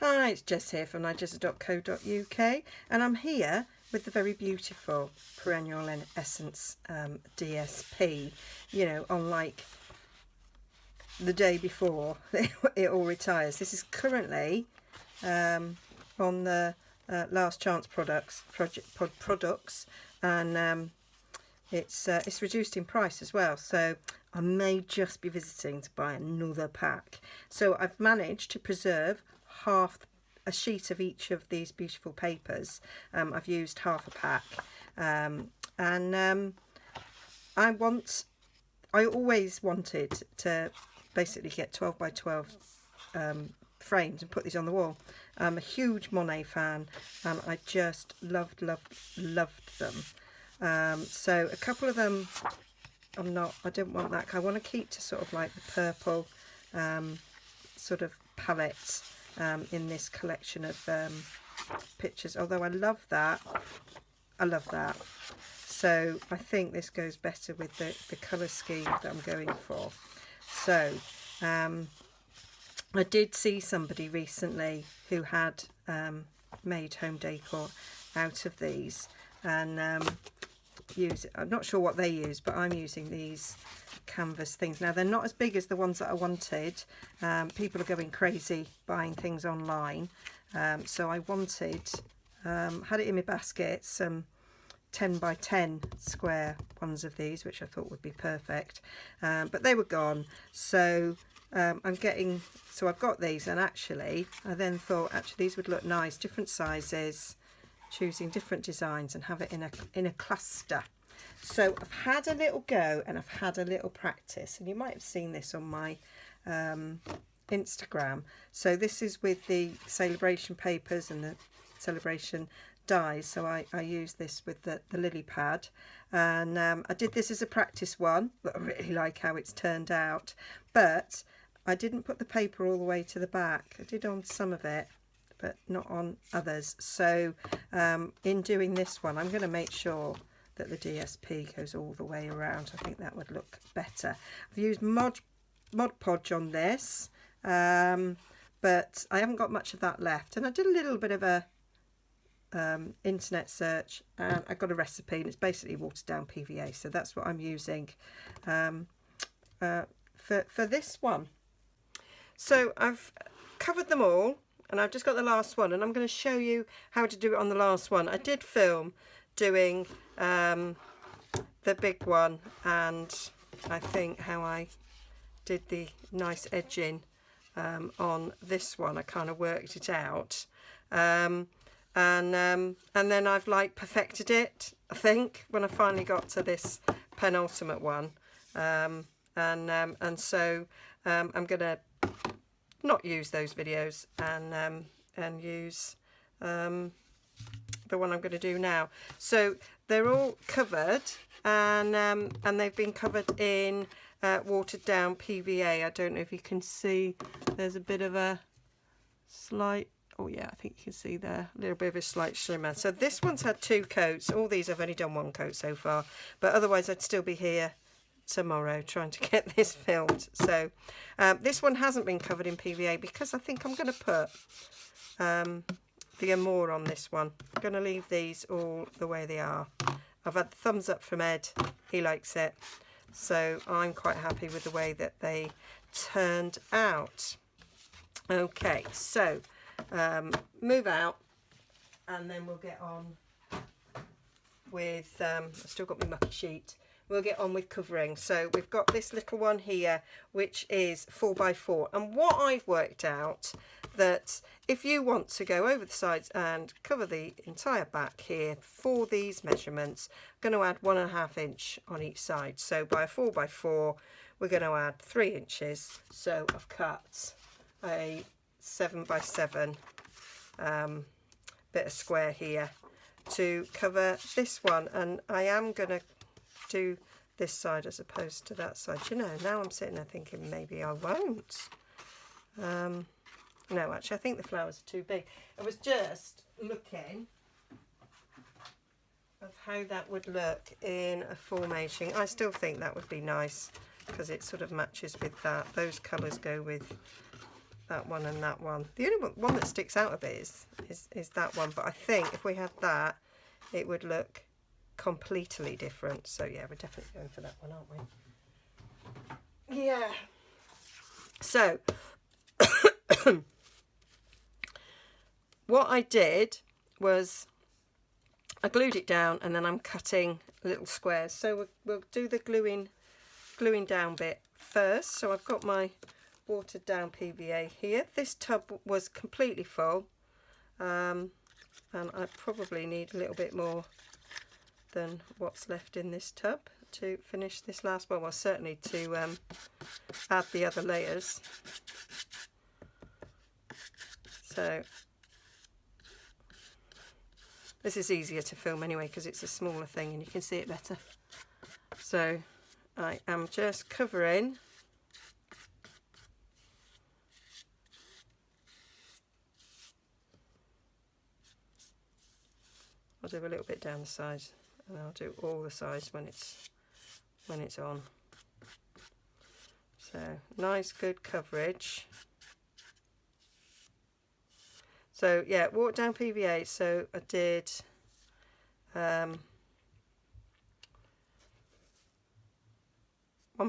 Hi, it's Jess here from Nigezza.co.uk, and I'm here with the very beautiful Perennial Essence DSP, you know, unlike the day before it all retires. This is currently on the last chance products, and it's reduced in price as well, so I may just be visiting to buy another pack. So I've managed to preserve half a sheet of each of these beautiful papers. I've used half a pack, and I always wanted to basically get 12 by 12 frames and put these on the wall. I'm a huge Monet fan, and I just loved them. So a couple of them I don't want that. I want to keep to sort of like the purple sort of palette in this collection of pictures, although I love that. So I think this goes better with the colour scheme that I'm going for. So I did see somebody recently who had made home decor out of these, and I'm not sure what they use, but I'm using these canvas things. Now, they're not as big as the ones that I wanted. People are going crazy buying things online, so I wanted, had it in my basket, some 10 by 10 square ones of these, which I thought would be perfect, but they were gone. So I've got these, and actually I then thought these would look nice, different sizes, choosing different designs, and have it in a cluster. So I've had a little go, and I've had a little practice, and you might have seen this on my Instagram. So this is with the celebration papers and the celebration dies. So I use this with the lily pad, and I did this as a practice one, but I really like how it's turned out. But I didn't put the paper all the way to the back. I did on some of it, but not on others. So in doing this one, I'm going to make sure that the DSP goes all the way around. I think that would look better. I've used Mod Podge on this, but I haven't got much of that left. And I did a little bit of a internet search, and I got a recipe, and it's basically watered down PVA. So that's what I'm using for this one. So I've covered them all, and I've just got the last one, and I'm going to show you how to do it on the last one. I did film doing the big one, and I think how I did the nice edging on this one. I kind of worked it out, and then I've like perfected it, I think, when I finally got to this penultimate one, and so I'm gonna not use those videos and use the one I'm going to do now. So they're all covered, and they've been covered in watered down PVA. I don't know if you can see, there's a bit of a slight, oh yeah, I think you can see there, a little bit of a slight shimmer. So this one's had 2 coats. All these I've only done 1 coat so far, but otherwise I'd still be here tomorrow trying to get this filmed. So this one hasn't been covered in PVA because I think I'm going to put the Amore on this one. I'm going to leave these all the way they are. I've had the thumbs up from Ed, he likes it, so I'm quite happy with the way that they turned out. Okay, so move out, and then we'll get on with I've still got my mucky sheet. We'll get on with covering. So we've got this little one here, which is 4x4, and what I've worked out, that if you want to go over the sides and cover the entire back here for these measurements, I'm going to add 1.5 inch on each side. So by a 4x4, we're going to add 3 inches. So I've cut a 7x7 bit of square here to cover this one, and I am going to do this side as opposed to that side. You know, now I'm sitting there thinking maybe I won't. No, actually I think the flowers are too big. I was just looking of how that would look in a formation. I still think that would be nice because it sort of matches with that. Those colours go with that one and that one. The only one that sticks out a bit is that one, but I think if we had that, it would look completely different. So yeah, we're definitely going for that one, aren't we? Yeah. So what I did was I glued it down, and then I'm cutting little squares. So we'll do the gluing down bit first. So I've got my watered down PVA here. This tub was completely full, and I probably need a little bit more than what's left in this tub to finish this last one. Well, certainly to add the other layers. So this is easier to film anyway because it's a smaller thing and you can see it better. So I am just covering I'll do a little bit down the sides, and I'll do all the sides when it's on. So nice good coverage. So yeah, watered down PVA. So I did 1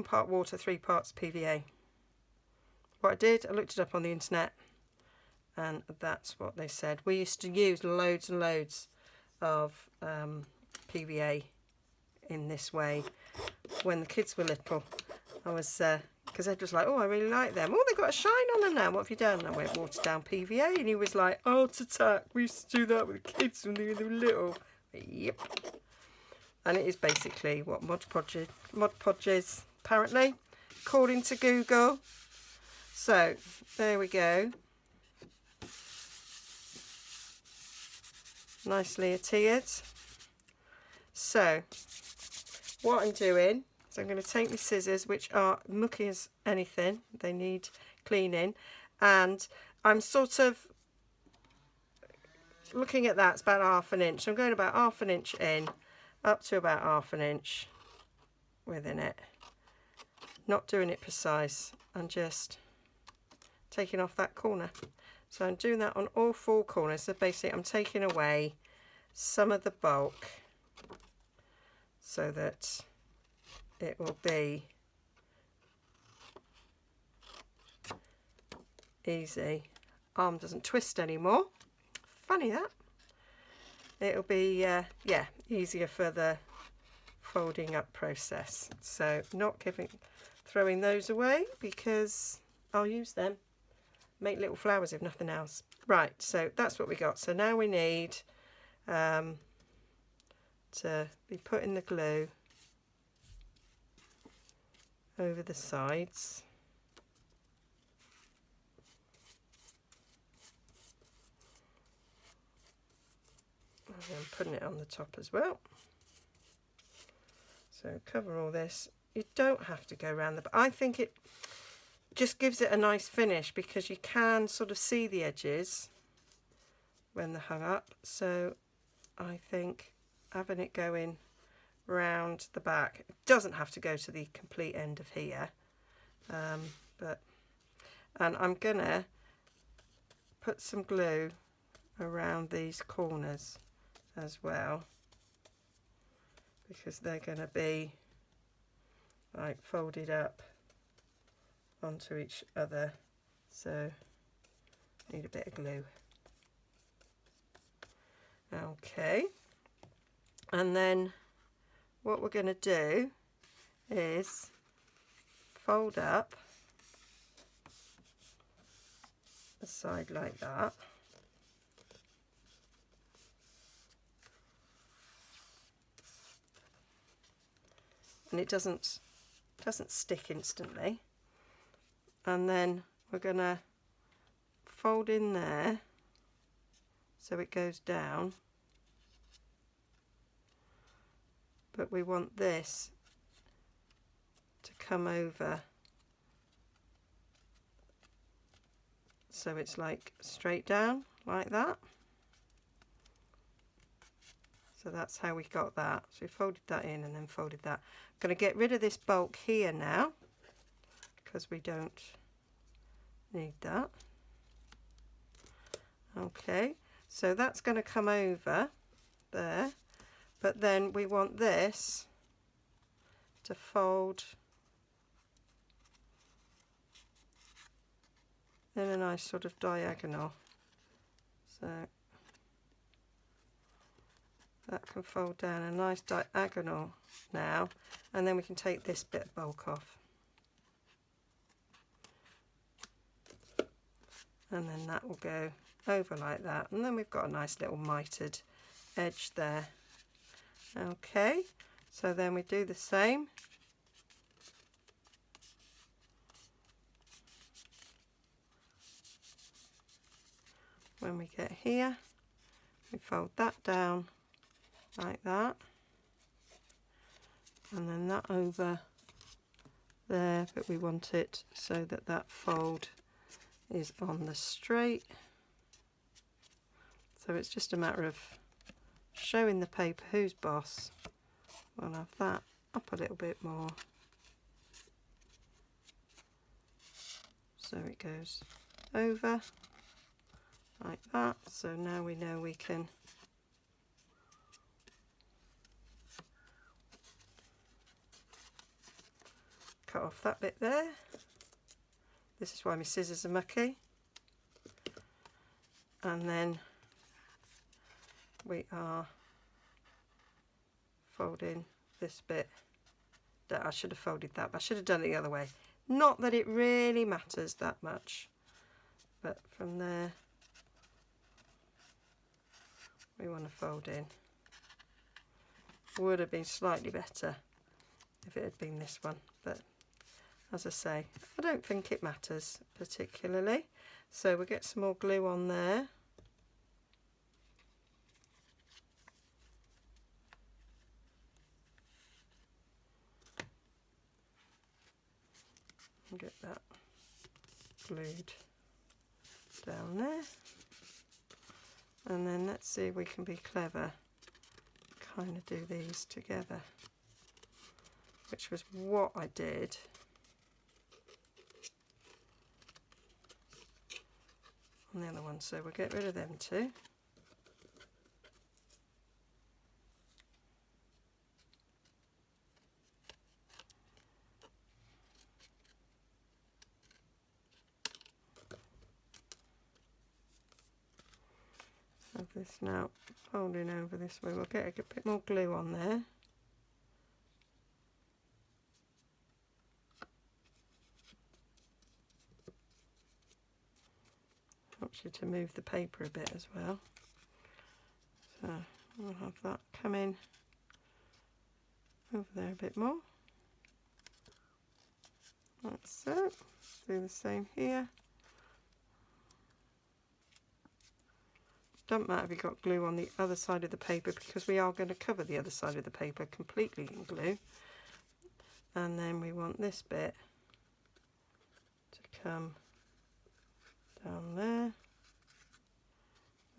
part water, 3 parts PVA. What I did, I looked it up on the internet, and that's what they said. We used to use loads and loads of PVA in this way when the kids were little. I was because Ed was like, oh, I really like them. Oh, they've got a shine on them now. What have you done? And I went, watered down PVA. And he was like, Art Attack. We used to do that with the kids when they were little. Yep. And it is basically what Mod Podge is, apparently, according to Google. So there we go. Nicely adhered. So what I'm doing is I'm going to take my scissors, which are mucky as anything, they need cleaning, and I'm sort of looking at that. It's about 1/2 inch. So I'm going about 1/2 inch in, up to about 1/2 inch within it. Not doing it precise, and just taking off that corner. So I'm doing that on all 4 corners. So basically I'm taking away some of the bulk so that it will be easy. Arm doesn't twist anymore. Funny that. It'll be yeah, easier for the folding up process. So not throwing those away because I'll use them. Make little flowers if nothing else. Right, so that's what we got. So now we need to be putting the glue over the sides. And then putting it on the top as well. So cover all this. You don't have to go around but I think it just gives it a nice finish because you can sort of see the edges when they're hung up. So I think having it going round the back, it doesn't have to go to the complete end of here, and I'm gonna put some glue around these corners as well because they're going to be like folded up onto each other, so need a bit of glue. Okay, and then what we're going to do is fold up the side like that. And it doesn't stick instantly. And then we're going to fold in there so it goes down, but we want this to come over so it's like straight down like that. So that's how we got that. So we folded that in and then folded that. I'm going to get rid of this bulk here now because we don't need that. Okay, so that's going to come over there, but then we want this to fold in a nice sort of diagonal. So that can fold down a nice diagonal now, and then we can take this bit of bulk off. And then that will go over like that, and then we've got a nice little mitered edge there. Okay, so then we do the same. When we get here, we fold that down like that, and then that over there, but we want it so that that fold is on the straight. So it's just a matter of showing the paper who's boss. We'll have that up a little bit more, so it goes over like that. So now we know we can cut off that bit there. This is why my scissors are mucky. And then we are folding this bit. That I should have folded that, but I should have done it the other way. Not that it really matters that much, but from there we want to fold in. Would have been slightly better if it had been this one, but as I say, I don't think it matters particularly. So we'll get some more glue on there. And get that glued down there. And then let's see if we can be clever, kind of do these together, which was what I did on the other one. So we'll get rid of them two. Have this now folding over this way. We'll get a bit more glue on there. Helps you to move the paper a bit as well. So we'll have that come in over there a bit more. That's it. Do the same here. Don't matter if you've got glue on the other side of the paper, because we are going to cover the other side of the paper completely in glue. And then we want this bit to come down there.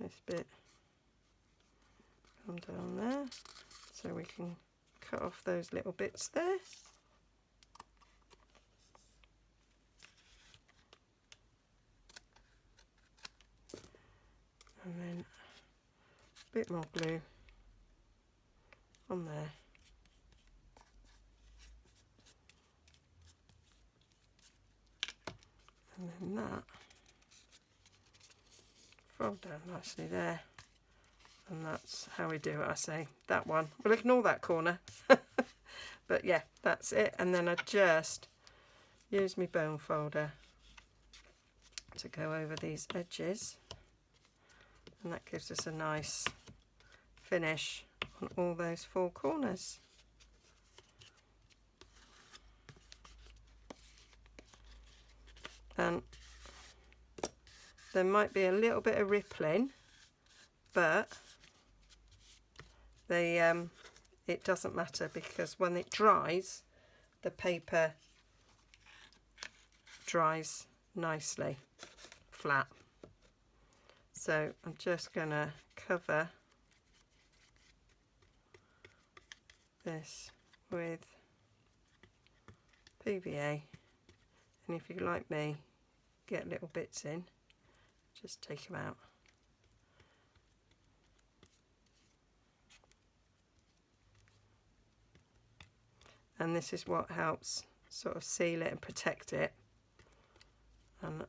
This bit come down there. So we can cut off those little bits there. And then a bit more glue on there. And then that fold down nicely there. And that's how we do it, I say. That one. We'll ignore that corner. But yeah, that's it. And then I just use my bone folder to go over these edges. And that gives us a nice finish on all those four corners. And there might be a little bit of rippling, but it doesn't matter, because when it dries, the paper dries nicely flat. So I'm just going to cover this with PVA, and if you like me, get little bits in, just take them out. And this is what helps sort of seal it and protect it. And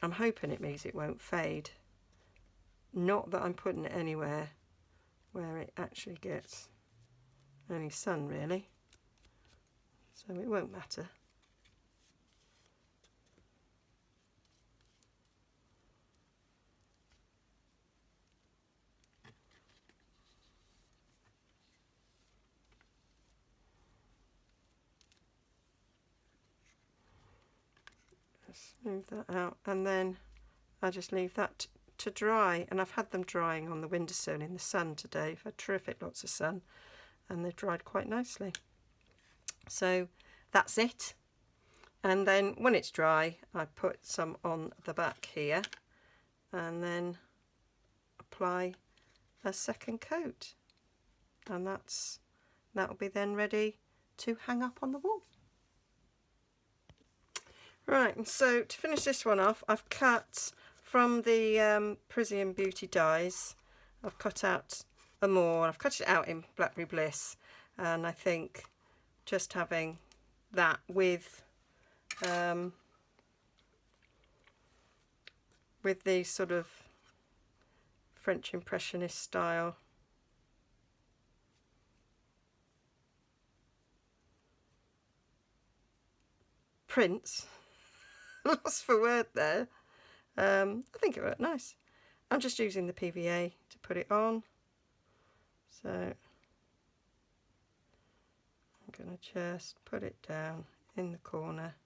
I'm hoping it means it won't fade. Not that I'm putting it anywhere where it actually gets any sun really, so it won't matter. Smooth that out, and then I just leave that to dry. And I've had them drying on the windowsill in the sun today. I've had terrific lots of sun, and they've dried quite nicely. So that's it. And then when it's dry, I put some on the back here, and then apply a second coat, and that'll be then ready to hang up on the wall. Right, and so to finish this one off, I've cut from the Perennial Beauty dies, I've cut out a more. I've cut it out in Blackberry Bliss, and I think just having that with the sort of French Impressionist style prints. Lost for word there. I think it worked nice. I'm just using the PVA to put it on, so I'm going to just put it down in the corner.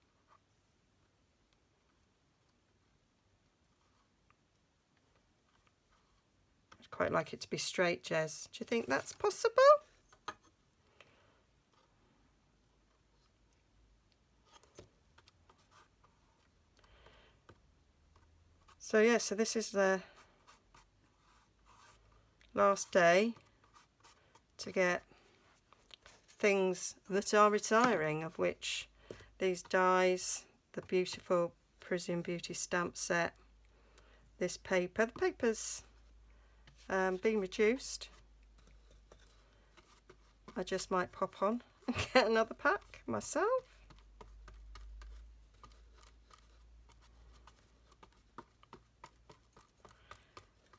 I'd quite like it to be straight, Jez. Do you think that's possible? So yeah, so this is the last day to get things that are retiring, of which these dies, the beautiful Perennial Beauty stamp set, this paper. The paper's been reduced. I just might pop on and get another pack myself.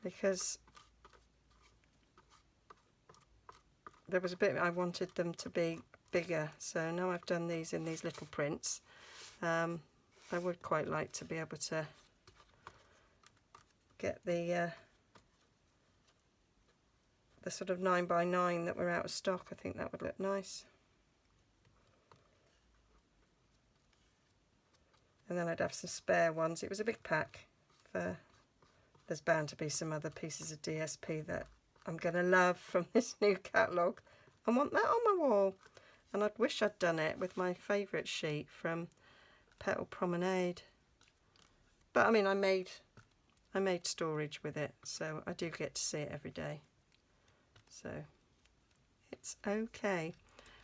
Because there was a bit I wanted them to be bigger, so now I've done these in these little prints. I would quite like to be able to get the sort of 9x9 that were out of stock. I think that would look nice. And then I'd have some spare ones. It was a big pack for. There's bound to be some other pieces of DSP that I'm going to love from this new catalogue. I want that on my wall. And I'd wish I'd done it with my favourite sheet from Petal Promenade. But I mean, I made storage with it, so I do get to see it every day. So it's okay.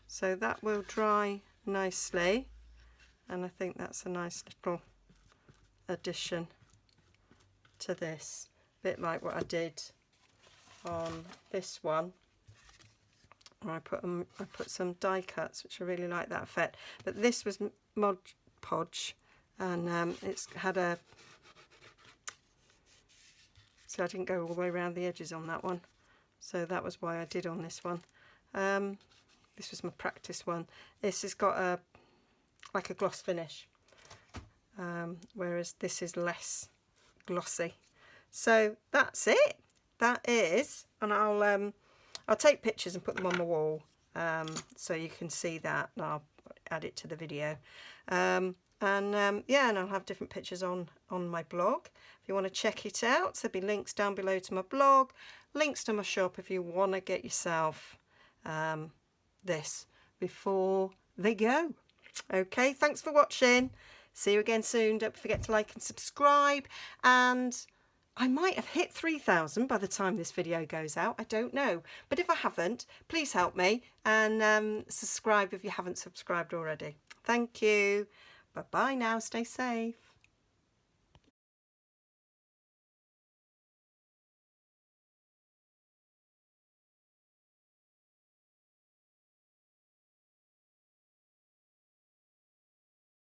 So that will dry nicely. And I think that's a nice little addition to this, bit like what I did on this one, where I put some die cuts, which I really like that effect. But this was Mod Podge, and it's had a, so I didn't go all the way around the edges on that one, so that was why I did on this one. This was my practice one. This has got a like a gloss finish, whereas this is less glossy. So that's it. That is, and I'll take pictures and put them on my wall, so you can see that, and I'll add it to the video. Yeah, and I'll have different pictures on my blog if you want to check it out. So there'll be links down below to my blog, links to my shop if you want to get yourself this before they go. Okay, thanks for watching. See you again soon. Don't forget to like and subscribe, and I might have hit 3,000 by the time this video goes out. I don't know, but if I haven't, please help me and subscribe if you haven't subscribed already. Thank you. Bye bye now, stay safe.